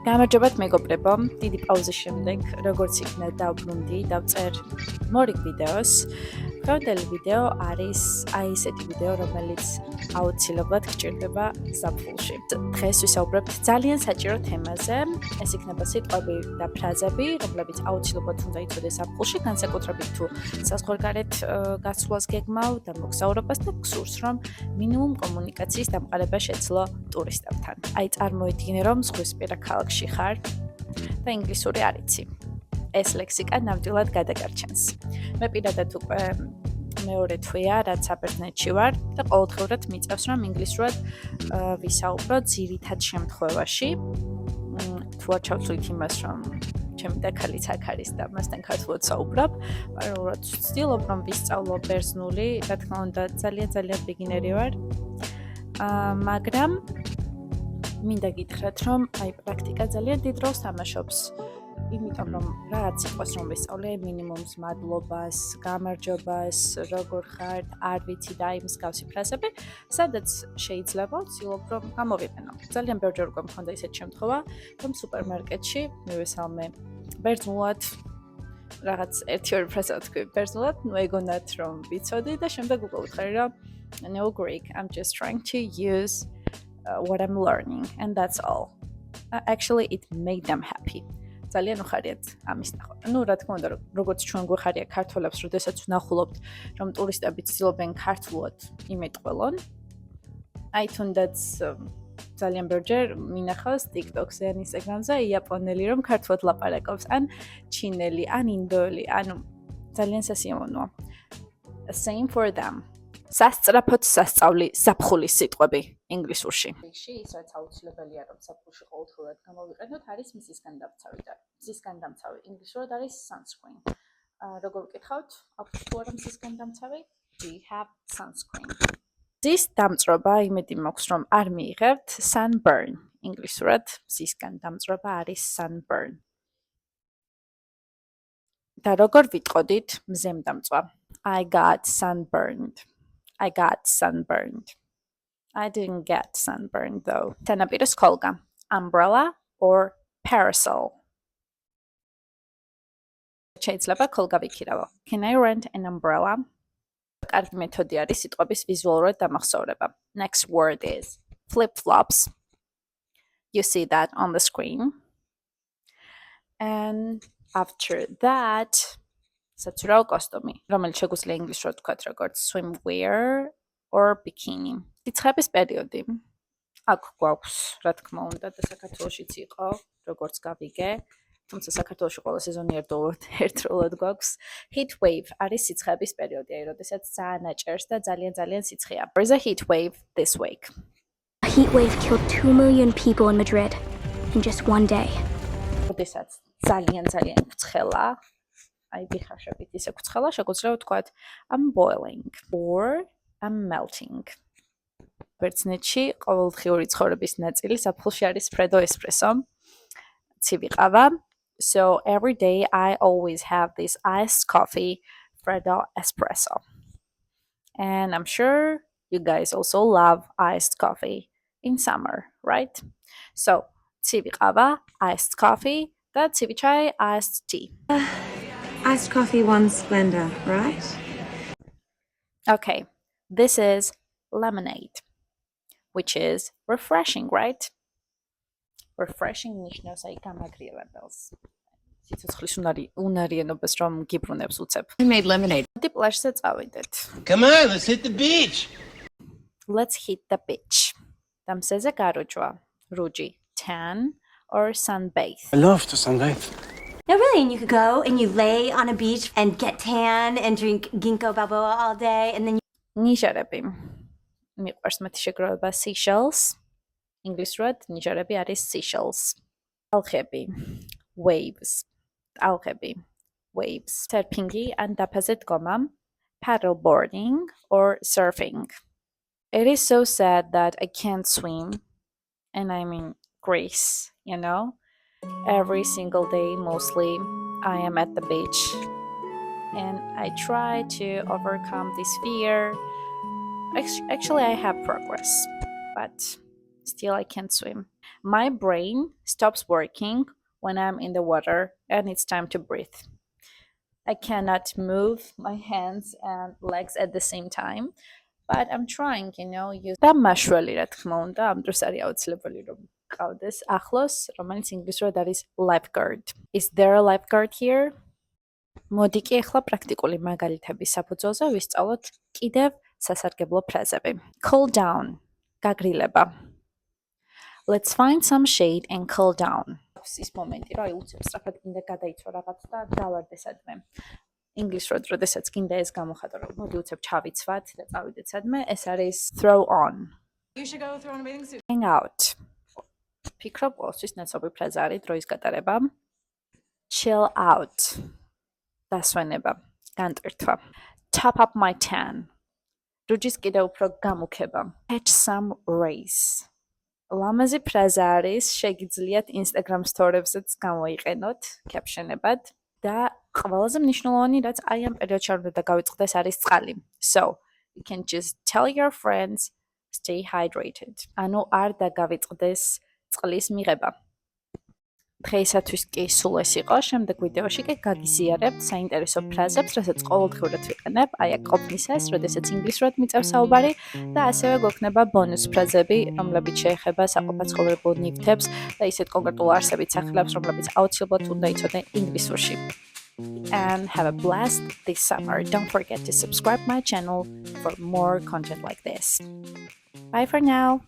გამარჯობათ მეგობრებო, დიდი პაუზის შემდეგ, როგორც იქნა დავბრუნდი, დავწერ მორიგ ვიდეოს. Დღევანდელი ვიდეო არის ესეთი ვიდეო, რომელიც აუცილებლად გჭირდება ზაფხულში. დღეს ვისაუბრებთ ძალიან საჭირო თემაზე. ეს იქნება სიტყვები და ფრაზები, რომლებიც აუცილებლად უნდა იცოდეს ზაფხულში, განსაკუთრებით თუ საზღვარგარეთ გასვლას გეგმავ და მოგზაურობას და გსურს, რომ მინიმუმ კომუნიკაციის დამყარება შეძლო ტურისტებთან. აი წარმოიდგინე, რომ ზღვისპირა ქალაქში ხარ და ინგლისური არ იცი. ეს ლექსიკა ნამდვილად გადაგარჩენს. მე პირადად უკვე მეორე თვეა, რაც საბერძნეთში ვარ და ყოველდღურად მიწევს, რომ ინგლისურად ვისაუბრო ძირითად შემთხვევაში. თუ არ ჩავთვლით იმას, რომ ჩემი დაქალიც აქ არის და მასთან ქართულად საუბრობ, მაგრამ ვცდილობ, რომ ვისწავლო ბერძნული, რა თქმა უნდა, ძალიან ბიგინერი ვარ. მაგრამ მინდა გითხრათ, რომ აი პრაქტიკა ძალიან დიდ როლს თამაშობს. იმიტომ რომ რაღაც იყოს რომ ვისწავლე მინიმუმს მადლობას, გამარჯვებას, როგორ ხართ, არ ვიცი და აი მსგავსი ფრაზები, სადაც შეიძლება ვცდილობ რომ გამოვიყენო. ძალიან ბევრჯერ უკვე მქონდა ისეთი შემთხვევა, რომ სუპერმარკეტში მივესალმე ბერძნულად რაღაც ერთი-ორი ფრაზა თქვი ბერძნულად, ნუ ეგონათ რომ ვიცოდი და შემდეგ უკვე ვუთხარი რომ no Greek, I'm just trying to use what I'm learning and that's all. Actually it made them happy. ძალიან უხარიათ ამის ნახვა. ნუ რა თქმა უნდა, როგორც ჩვენ გვეხარია ქართველებს, როდესაც ვნახულობთ, რომ ტურისტები ცდილობენ ქართულად იმეტყველონ. აი თუნდაც ძალიან ბევრჯერ მინახავს TikTok-ზე ან Instagram-ზე იაპონელი, რომ ქართულად ლაპარაკობს, ან ჩინელი, ან ინდოელი, ანუ ძალიან სასიამოვნოა. Same for them. სასწრაფოდ სასწავლი ზაფხულის სიტყვები ინგლისურში. ის რაც აუცილებელია რომ ზაფხულში ყოველდღურად გამოვიყენოთ არის მზისგან დამცავი და მზისგან დამცავი ინგლისურად არის sunscreen. როგორ ვკითხავთ? აქვს თუ არა მზისგან დამცავი? Do you have sunscreen? მზის დამწრობა იმედი მაქვს რომ არ მიიღებთ sunburn. ინგლისურად მზისგან დამწრობა არის sunburn. და როგორ ვიტყოდით მზემ დამწვა? I got sunburned. I got sunburned. I didn't get sunburned though. Თანაპიროს ქოლგა. Umbrella or parasol. შეიძლება ქოლგა ვიქირავო. Can I rent an umbrella? კარგი მეთოდი არის სიტყვების ვიზუალურად დამახსოვრება. Next word is flip-flops. You see that on the screen. And after that, საცურაო კოსტუმი, რომელიც შეგვიძლია ინგლისურად ვთქვათ როგორც swimwear or bikini. Რიცხების პერიოდი. აქ გვაქვს, რა თქმა უნდა, და საქართველოშიც იყო, როგორც გავიგე, თუმცა საქართველოში ყველა სეზონი ერთდროულად გვაქვს. Heat wave არის სიცხების პერიოდი, აი როდესაც ძალიან აჭერს და ძალიან სიცხეა. There is a heat wave this week. A heat wave killed 2 million people in Madrid in just one day. როდესაც ძალიან ცხელა, აი დიხაშებით ისე ცხელა, შეგვიძლია ვთქვათ I'm boiling or I'm melting. ბერძნეთში ყოველდღიური ცხოვრების ნაწილი ზაფხულში არის Freddo espresso, ცივი ყავა. So every day I always have this iced coffee, Freddo espresso. And I'm sure you guys also love iced coffee in summer, right? So ცივი ყავა, iced coffee, და ცივი ჩაი, iced tea. Iced coffee, one Splenda, right? Okay, this is lemonade, which is refreshing, right? Refreshing ნიშნავს აი გამაგრიელებელს. სიცოცხლის უნარიანობას რომ გიბრუნებს უცებ. I made lemonade. მოდი პლაჟზე წავიდეთ. Come on, let's hit the beach. Let's hit the beach. დამსეზე გაროჯვა. რუჯი, tan or sunbathe. I love to sunbathe. No, really, and you could go and you lay on a beach and get tan and drink ginkgo biloba all day, and then ნიჟარები. მიყვარს მათი შეგროვება seashells. ინგლისურად ნიჟარები არის seashells. ალხები. Waves. ალხები. Waves. Surfing-ი ან დაფაზე დგომა. Paddleboarding or surfing. It is so sad that I can't swim, and I'm in Greece, you know? Every single day, mostly, I am at the beach. And I try to overcome this fear. Actually, I have progress, but Still I can't swim. My brain stops working when I'm in the water and it's time to breathe. I cannot move my hands and legs at the same time, but I'm trying, use და მაშველი რა თქმა უნდა, ამ დროს არის აუცილებელი რომ გყავდეს ახლოს, რომელიც ინგლისურად არის lifeguard. Is there a lifeguard here? მოდი კი ახლა პრაქტიკული მაგალითების საფუძველზე ვისწავლოთ კიდევ სასარგებლო ფრაზები. Cool down. გაგრილება. Let's find some shade and cool down. ის მომენტი, რომ უცებ სწრაფად გინდა გადაიცვა რაღაც და დავარდე სადმე. ინგლისურად, როდესაც გინდა ეს გამოხატო, რომ მოდი უცებ ჩავიცვათ და წავიდეთ სადმე, ეს არის throw on. You should go throw on a bathing suit. Hang out. ფიქრობ, ყოველთვის ნაცნობი ფრაზა არის დროის გატარება. Chill out. დასვენება, განტვირთვა. Top up my tan. რუჯის კიდევ უფრო გამუქება. Catch some rays. ლამაზი ფრაზა არის, შეგიძლიათ Instagram stories-ებზეც გამოიყენოთ caption-ებად და ყველაზე მნიშვნელოვანი, რაც აი ამ პერიოდში არ უნდა გავიწყდეს, არის წყალი. So, you can just tell your friends, stay hydrated. ანუ არ დაგავიწყდეს წყლის მიღება. დღეისათვის კი სულ ეს იყო. შემდეგ ვიდეოში კი გაგიზიარებთ საინტერესო ფრაზებს, რასაც ყოველდღიურად ვიყენებ, აი აქ ყოფნისას, როდესაც ინგლისურად მიწევს საუბარი და ასევე გვექნება ბონუს ფრაზები, რომლებიც შეეხება საყოფაცხოვრებო ნივთებს და ისეთ კონკრეტულ არსებით სახელებს, რომლებიც აუცილებლად უნდა იცოდე ინგლისურში. And have a blast this summer. Don't forget to subscribe my channel for more content like this. Bye for now.